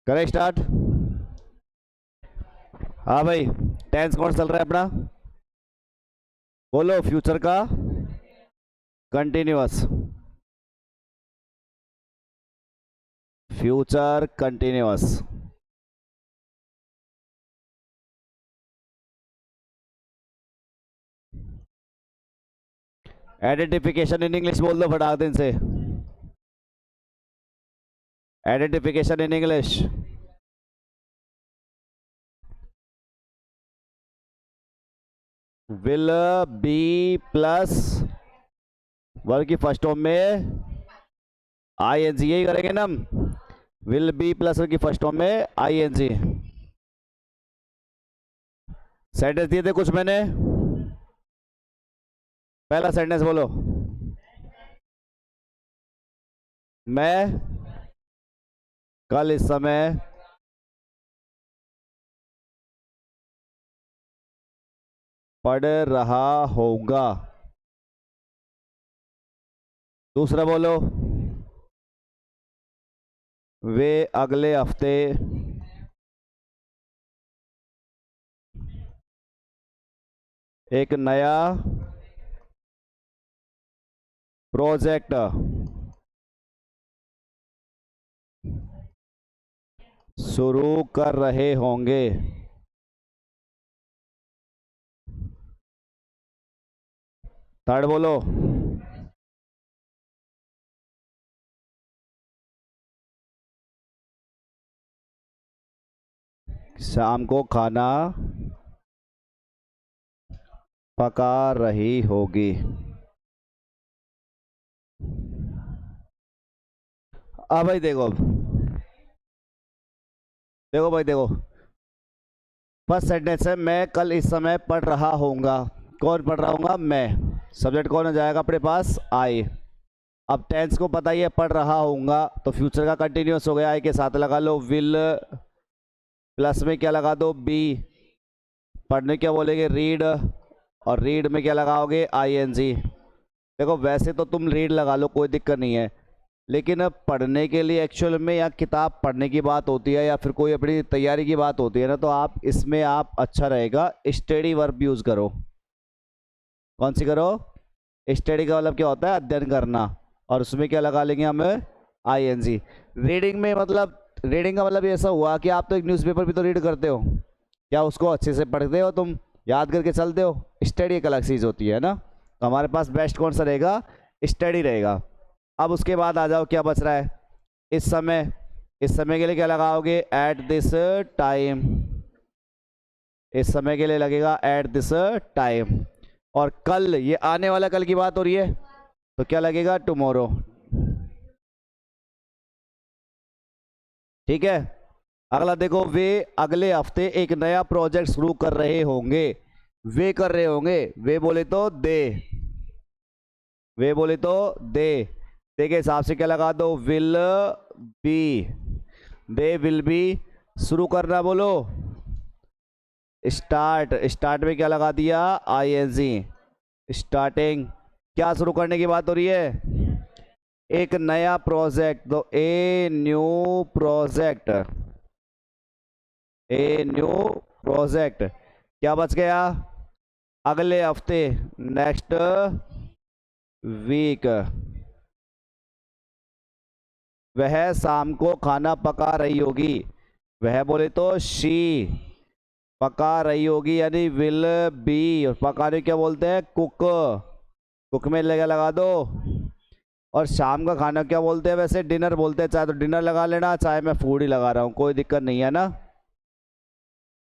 करें स्टार्ट। हाँ भाई, टेंस कौन चल रहा है अपना? बोलो। फ्यूचर का continuous. Future continuous. Identification in English बोल दो फटाक दिन से। Identification in English. Will be plus वर्ग की फर्स्ट फॉर्म में आईएनजी, यही करेंगे ना हम। विल बी प्लस वर्ग की फर्स्ट फॉर्म में आईएनजी। सेंटेंस दिए थे कुछ मैंने। पहला सेंटेंस बोलो। मैं कल इस समय पढ़ रहा होगा। दूसरा बोलो। वे अगले हफ्ते एक नया प्रोजेक्ट शुरू कर रहे होंगे। थर्ड बोलो। शाम को खाना पका रही होगी। अब भाई देखो, देखो भाई देखो। फर्स्ट सेंटेंस है मैं कल इस समय पढ़ रहा होऊंगा। कौन पढ़ रहा होगा? मैं। सब्जेक्ट कौन हो जाएगा अपने पास? आई। अब टेंस को पता ही है, पढ़ रहा होऊंगा, तो फ्यूचर का कंटिन्यूअस हो गया। आई के साथ लगा लो विल, प्लस में क्या लगा दो? बी। पढ़ने क्या बोलेंगे? रीड। और रीड में क्या लगाओगे? आईएनजी। देखो वैसे तो तुम रीड लगा लो, कोई दिक्कत नहीं है, लेकिन अब पढ़ने के लिए एक्चुअल में या किताब पढ़ने की बात होती है या फिर कोई अपनी तैयारी की बात होती है ना, तो आप इसमें आप अच्छा रहेगा स्टडी वर्ब यूज़ करो। कौन सी करो? स्टडी का मतलब क्या होता है? अध्ययन करना। और उसमें क्या लगा लेंगे हम? आईएनजी। रीडिंग में मतलब, रीडिंग का मतलब ऐसा हुआ कि आप तो एक न्यूज़पेपर भी तो रीड करते हो, क्या उसको अच्छे से पढ़ते हो तुम? याद करके चलते हो? स्टडी एक अलग चीज़ होती है ना। तो हमारे पास बेस्ट कौन सा रहेगा? स्टडी रहेगा। अब उसके बाद आ जाओ, क्या बच रहा है? इस समय। इस समय के लिए क्या लगाओगे? Eight this time. इस समय के लिए लगेगा एट दिस टाइम। और कल, ये आने वाला कल की बात हो रही है, तो क्या लगेगा? टुमारो। ठीक है। अगला देखो, वे अगले हफ्ते एक नया प्रोजेक्ट शुरू कर रहे होंगे। वे कर रहे होंगे, वे बोले तो दे। वे बोले तो दे। दे के हिसाब से क्या लगा दो? Will be. They will be. शुरू करना बोलो। स्टार्ट। स्टार्ट में क्या लगा दिया? आईएनजी। स्टार्टिंग। क्या शुरू करने की बात हो रही है? एक नया प्रोजेक्ट, तो a new project. A new project. क्या बच गया? अगले हफ्ते, नेक्स्ट वीक। वह शाम को खाना पका रही होगी। वह बोले तो शी। पका रही होगी यानी विल बी। और पकाने क्या बोलते हैं? कुक। कुक में लगा दो। और शाम का खाना क्या बोलते हैं वैसे? डिनर बोलते हैं। चाहे तो डिनर लगा लेना, चाहे मैं फूड ही लगा रहा हूँ, कोई दिक्कत नहीं है ना।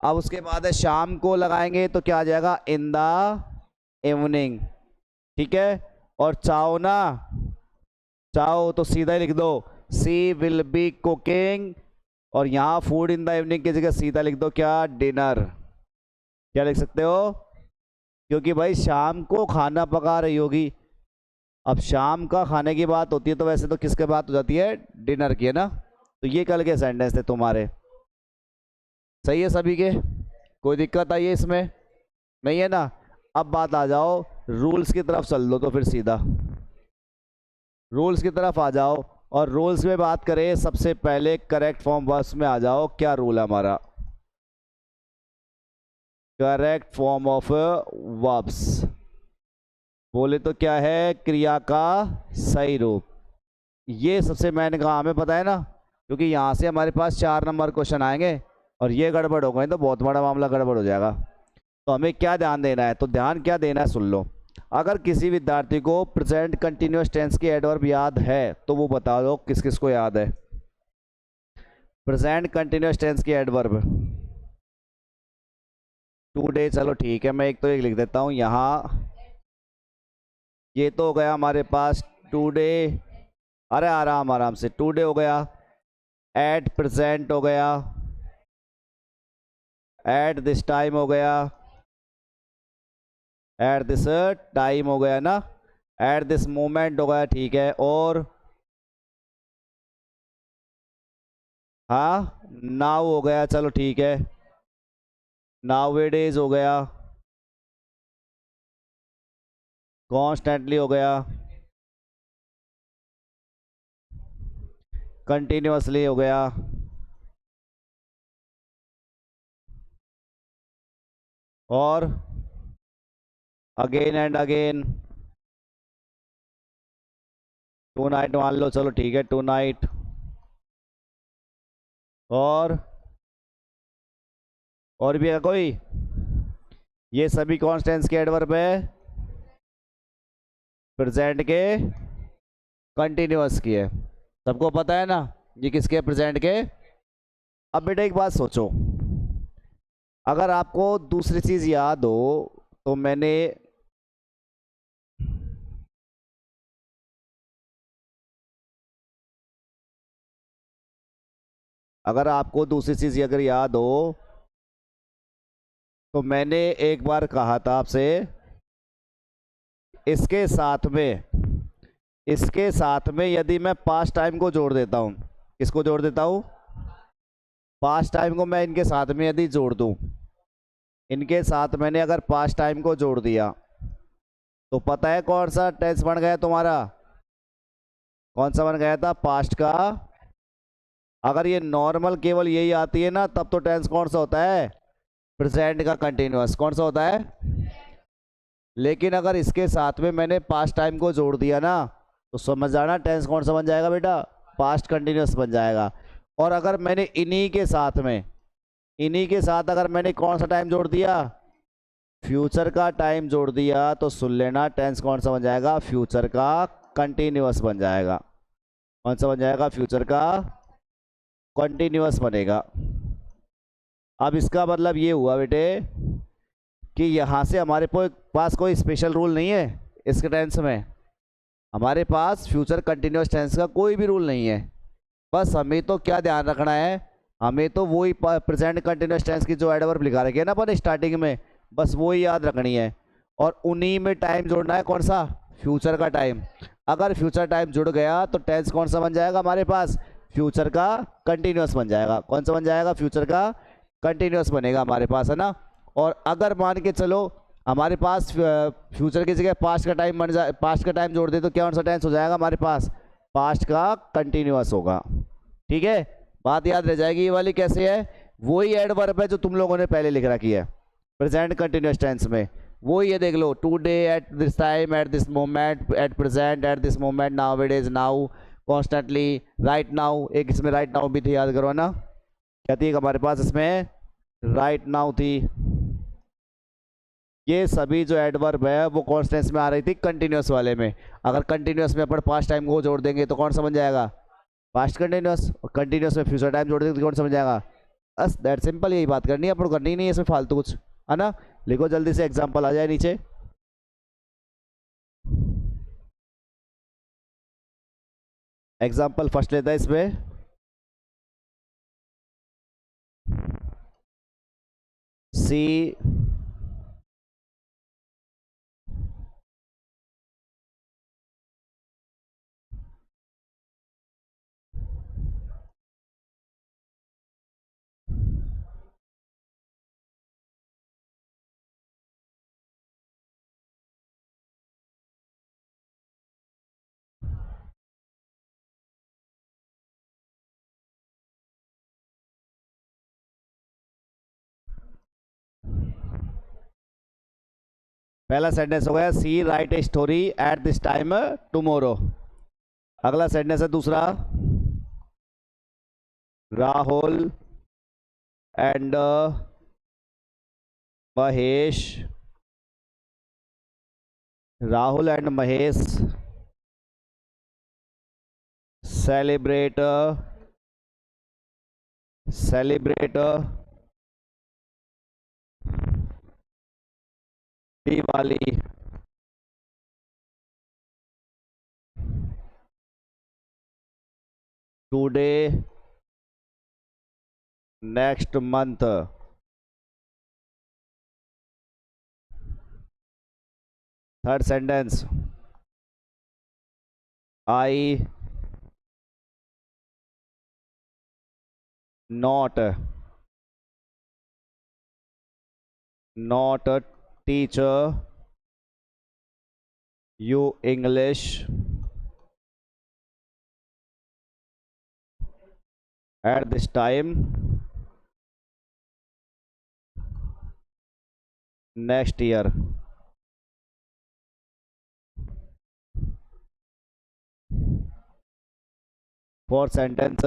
अब उसके बाद है शाम को लगाएंगे तो क्या आ जाएगा? In the evening. ठीक है। और चाहो ना, चाहो तो सीधा ही लिख दो, सी विल बी कुकिंग। और यहाँ फूड इन द इवनिंग की जगह सीधा लिख दो क्या? डिनर। क्या लिख सकते हो? क्योंकि भाई शाम को खाना पका रही होगी। अब शाम का खाने की बात होती है तो वैसे तो किसके बात हो जाती है? डिनर की, है ना। तो ये कल के सेंटेंस थे तुम्हारे। सही है सभी के? कोई दिक्कत आई है इसमें? नहीं है ना। अब बात आ जाओ रूल्स की तरफ, चल दो तो फिर सीधा रूल्स की तरफ आ जाओ। और रूल्स में बात करें, सबसे पहले करेक्ट फॉर्म वर्ब्स में आ जाओ। क्या रूल है हमारा? करेक्ट फॉर्म ऑफ वर्ब्स बोले तो क्या है? क्रिया का सही रूप। ये सबसे मैंने कहा हमें पता है ना, क्योंकि यहाँ से हमारे पास 4 नंबर क्वेश्चन आएंगे और ये गड़बड़ हो गए तो बहुत बड़ा मामला गड़बड़ हो जाएगा। तो हमें क्या ध्यान देना है? तो ध्यान क्या देना है सुन लो। अगर किसी विद्यार्थी को प्रेजेंट कंटिन्यूअस टेंस की एडवर्ब याद है तो वो बता दो किस किस को याद है प्रेजेंट कंटिन्यूअस टेंस की एडवर्ब। टुडे, चलो ठीक है, मैं एक लिख देता हूँ यहाँ। ये तो हो गया हमारे पास टुडे। अरे आराम आराम से, टुडे हो गया, एट प्रेजेंट हो गया, एट दिस टाइम हो गया, एट दिस टाइम हो गया ना, एट दिस मोमेंट हो गया, ठीक है। और हाँ, नाउ हो गया, चलो ठीक है, नाउएडेज हो गया, कॉन्स्टेंटली हो गया, कंटिन्यूअसली हो गया, और again and again, tonight मान लो, चलो ठीक है, टू नाइट। और भी है कोई? ये सभी कॉन्स्टेंट्स के एडवर्ब है, प्रेजेंट के कंटिन्यूअस की है। सबको पता है ना ये किसके? प्रेजेंट के। अब बेटा एक बात सोचो, अगर आपको दूसरी चीज याद हो तो मैंने अगर आपको दूसरी चीज अगर याद हो तो मैंने एक बार कहा था आपसे, इसके साथ में यदि मैं पास्ट टाइम को जोड़ देता हूं, किसको जोड़ देता हूं? पास्ट टाइम को मैं इनके साथ में यदि जोड़ दूं, इनके साथ मैंने अगर पास्ट टाइम को जोड़ दिया तो पता है कौन सा टेंस बन गया तुम्हारा? कौन सा बन गया था? पास्ट का। अगर ये नॉर्मल केवल यही आती है ना, तब तो टेंस कौन सा होता है? प्रेजेंट का कंटिन्यूअस। कौन सा होता है? लेकिन अगर इसके साथ में मैंने पास्ट टाइम को जोड़ दिया ना, तो समझ जाना टेंस कौन सा बन जाएगा बेटा? पास्ट कंटिन्यूअस बन जाएगा। और अगर मैंने इन्हीं के साथ अगर मैंने कौन सा टाइम जोड़ दिया? फ्यूचर का टाइम जोड़ दिया, तो सुन लेना टेंस कौन सा बन जाएगा? फ्यूचर का कंटिन्यूअस बन जाएगा। कौन सा बन जाएगा? फ्यूचर का कंटिन्यूअस बनेगा। अब इसका मतलब ये हुआ बेटे कि यहाँ से हमारे पास कोई स्पेशल रूल नहीं है इसके टेंस में। हमारे पास फ्यूचर कंटिन्यूअस टेंस का कोई भी रूल नहीं है। बस हमें तो क्या ध्यान रखना है, हमें तो वही प्रेजेंट कंटिन्यूअस टेंस की जो एडवर्ब लिखा रखी है ना अपन स्टार्टिंग में, बस वही याद रखनी है। और उन्हीं में टाइम जोड़ना है, कौन सा? फ्यूचर का टाइम। अगर फ्यूचर टाइम जुड़ गया तो टेंस कौन सा बन जाएगा हमारे पास? फ्यूचर का कंटिन्यूअस बन जाएगा। कौन सा बन जाएगा? फ्यूचर का कंटिन्यूअस बनेगा हमारे पास, है ना। और अगर मान के चलो हमारे पास फ्यूचर की जगह पास्ट का टाइम बन जाए, पास्ट का टाइम जोड़ दे, तो क्या कौन सा टेंस हो जाएगा हमारे पास? पास्ट का कंटिन्यूअस होगा। ठीक है, बात याद रह जाएगी। ये वाली कैसे है? वही एडवर्ब है जो तुम लोगों ने पहले लिख रखी है प्रेजेंट कंटिन्यूअस टेंस में। वो ये देख लो, today, at this time, at this moment, at present, at this moment, now it is, now, constantly, right now. एक इसमें राइट नाउ भी थी, याद करो ना, क्या थी हमारे पास इसमें? राइट नाउ थी। ये सभी जो एडवर्ब है वो कौन टेंस में आ रही थी? कंटिन्यूअस वाले में। अगर कंटिन्यूअस में अपन पास्ट टाइम को जोड़ देंगे तो कौन सा बन जाएगा? Past continuous. और कंटिन्यूअस में फ्यूचर टाइम जोड़ देंगे तो कौन सा बन जाएगा? बस दैट सिंपल, यही बात करनी है अपन, करनी नहीं है इसमें फालतू कुछ, है ना। लिखो जल्दी से, एग्जाम्पल आ जाए नीचे। एग्जाम्पल फर्स्ट लेता है इसमें, सी पहला सेंटेंस हो गया she write a story at this time tomorrow. अगला सेंटेंस है दूसरा, Rahul and Mahesh, Rahul and Mahesh celebrate Diwali. Today next month. Third sentence, I not teach you English at this time next year। Fourth sentence,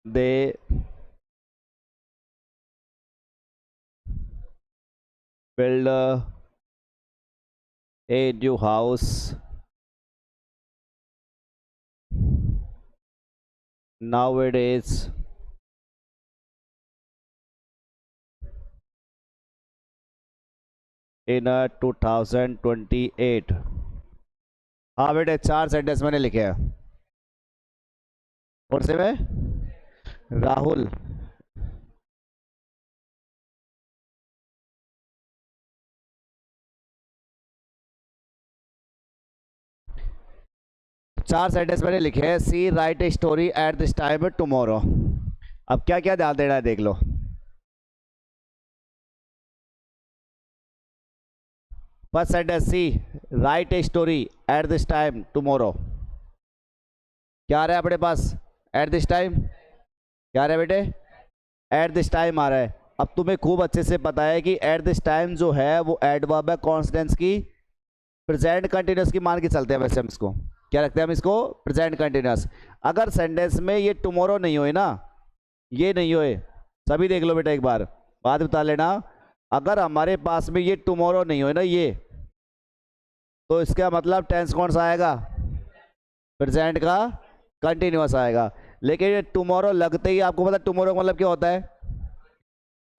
they build a new house nowadays in 2028। हाँ बेटे, 4 sentence मैंने लिखे हैं। और से में राहुल चार सेंटेंस मैंने लिखे हैं, she write a story at this time tomorrow. अब क्या क्या ध्यान देना है देख लो। First sentence, she write a story at this time tomorrow. क्या आ रहा है अपने पास? Eight this time. क्या आ रहा है बेटे? एट दिस टाइम आ रहा है। अब तुम्हें खूब अच्छे से पता है कि एट दिस टाइम जो है वो एडवर्ब है कौन टेंस की, प्रेजेंट कंटिन्यूअस की मान के चलते हैं। वैसे हम इसको क्या रखते हैं? हम इसको प्रेजेंट कंटिन्यूअस। अगर सेंटेंस में ये टुमारो नहीं होए ना, ये नहीं होए, सभी देख लो बेटा एक बार, बात बता लेना। अगर हमारे पास में ये टुमारो नहीं होए ना ये, तो इसका मतलब टेंस कौन सा आएगा? प्रेजेंट का कंटिन्यूअस आएगा। लेकिन ये टुमारो लगते ही आपको पता टुमारो का मतलब क्या होता है?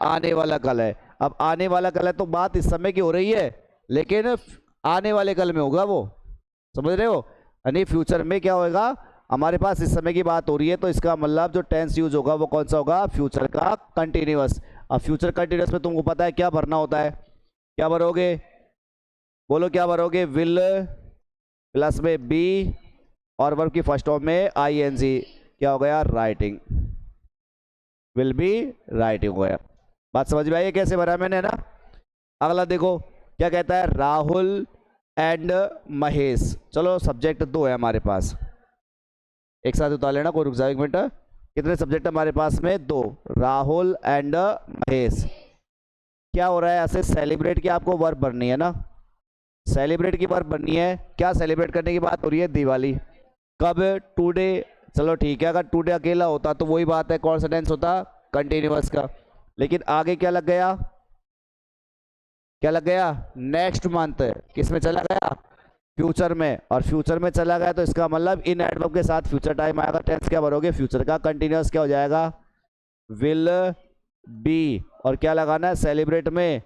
आने वाला कल है। अब आने वाला कल है तो बात इस समय की हो रही है, लेकिन आने वाले कल में होगा वो, समझ रहे हो? यानी फ्यूचर में क्या होगा, हमारे पास इस समय की बात हो रही है, तो इसका मतलब जो टेंस यूज होगा वो कौन सा होगा? फ्यूचर का कंटिन्यूअस। अब फ्यूचर कंटिन्यूअस में तुमको पता है क्या भरना होता है? क्या भरोगे? बोलो क्या भरोगे? विल प्लस में बी और वर्ब की फर्स्ट फॉर्म में आईएनजी। क्या हो गया? राइटिंग। विल बी राइटिंग हो गया। बात समझ में आई कैसे भरा मैंने, ना? अगला देखो क्या कहता है, राहुल एंड महेश। चलो सब्जेक्ट 2 है हमारे पास, एक साथ उतार लेना, कोई रुक जाए एक मिनट। कितने सब्जेक्ट हमारे पास में? 2। राहुल एंड महेश। क्या हो रहा है? ऐसे सेलिब्रेट की आपको वर्ब बननी है ना, सेलिब्रेट की वर्ब बननी है। क्या सेलिब्रेट करने की बात हो रही है? दिवाली। कब? टुडे। चलो ठीक है, अगर टुडे अकेला होता तो वही बात है, कौन सा टेंस होता? कंटिन्यूअस का। लेकिन आगे क्या लग गया? क्या लग गया? Next month. किस में चला गया? फ्यूचर में। और फ्यूचर में चला गया तो इसका मतलब इन एडवर्ब के साथ फ्यूचर टाइम आएगा। टेंस क्या भरोगे? फ्यूचर का कंटिन्यूअस। क्या हो जाएगा? Will B. और क्या लगाना है? सेलिब्रेट में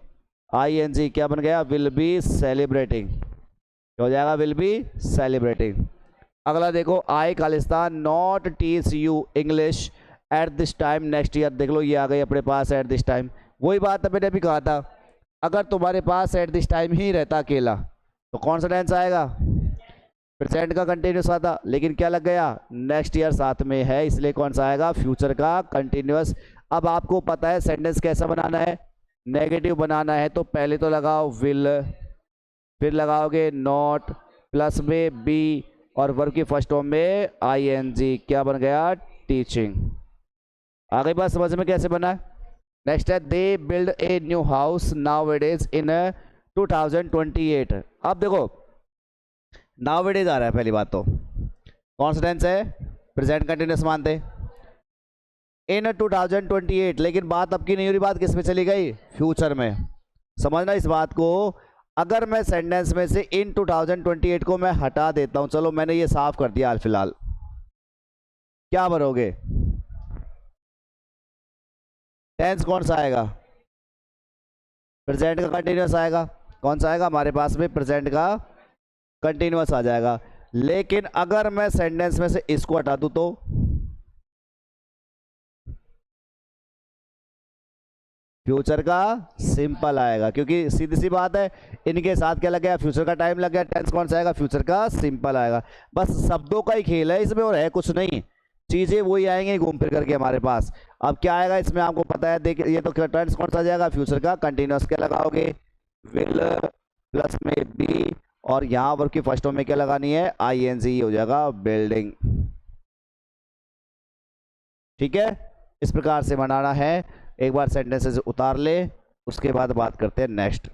आईएनजी। क्या बन गया? Will be celebrating. क्या हो जाएगा? Will be celebrating. अगला देखो, आई खालिस्तान not teach you English at this time next year. देख लो ये आ गई अपने पास एट दिस टाइम। वही बात मैंने अभी कहा था, अगर तुम्हारे पास एट दिस टाइम ही रहता अकेला तो कौन सा टेंस आएगा? प्रेजेंट का कंटिन्यूअस आता। लेकिन क्या लग गया? नेक्स्ट ईयर साथ में है, इसलिए कौन सा आएगा? फ्यूचर का कंटिन्यूअस। अब आपको पता है सेंटेंस कैसा बनाना है? नेगेटिव बनाना है तो पहले तो लगाओ विल, फिर लगाओगे नॉट, प्लस में बी और वर्ब की फर्स्ट फॉर्म में आईएनजी। क्या बन गया? टीचिंग। आ गई बात समझ में कैसे बना है। नेक्स्ट है they build a new house now it is in 2028। अब देखो नाउ इट इज आ रहा है, पहली बात तो कौन सा टेंस है, प्रेजेंट कंटिन्यूअस मानते इन 2028, लेकिन बात अब की नहीं हो रही, बात किस में चली गई, फ्यूचर में। समझना इस बात को, अगर मैं सेंटेंस में से इन 2028 को मैं हटा देता हूं, चलो मैंने ये साफ कर दिया हाल फिलहाल, क्या भरोगे, टेंस कौन सा आएगा, प्रेजेंट का कंटिन्यूअस आएगा। कौन सा आएगा, हमारे पास में प्रेजेंट का कंटिन्यूअस आ जाएगा। लेकिन अगर मैं सेंटेंस में से इसको हटा दूं तो फ्यूचर का सिंपल आएगा, क्योंकि सीधी सी बात है इनके साथ क्या लग गया, फ्यूचर का टाइम लग गया, टेंस कौन सा आएगा, फ्यूचर का सिंपल आएगा। बस शब्दों का ही खेल है इसमें, और है कुछ नहीं, चीजें वही आएंगी घूम फिर करके हमारे पास। अब क्या आएगा इसमें आपको पता है, देखिए ये तो टेंस कौन सा आ जाएगा, फ्यूचर का कंटिन्यूअस, क्या लगाओगे, विल प्लस में बी, और यहाँ वर्ब की फर्स्ट में क्या लगानी है, आईएनजी हो जाएगा, बिल्डिंग। ठीक है, इस प्रकार से बनाना है। एक बार सेंटेंसेस उतार ले, उसके बाद बात करते हैं नेक्स्ट।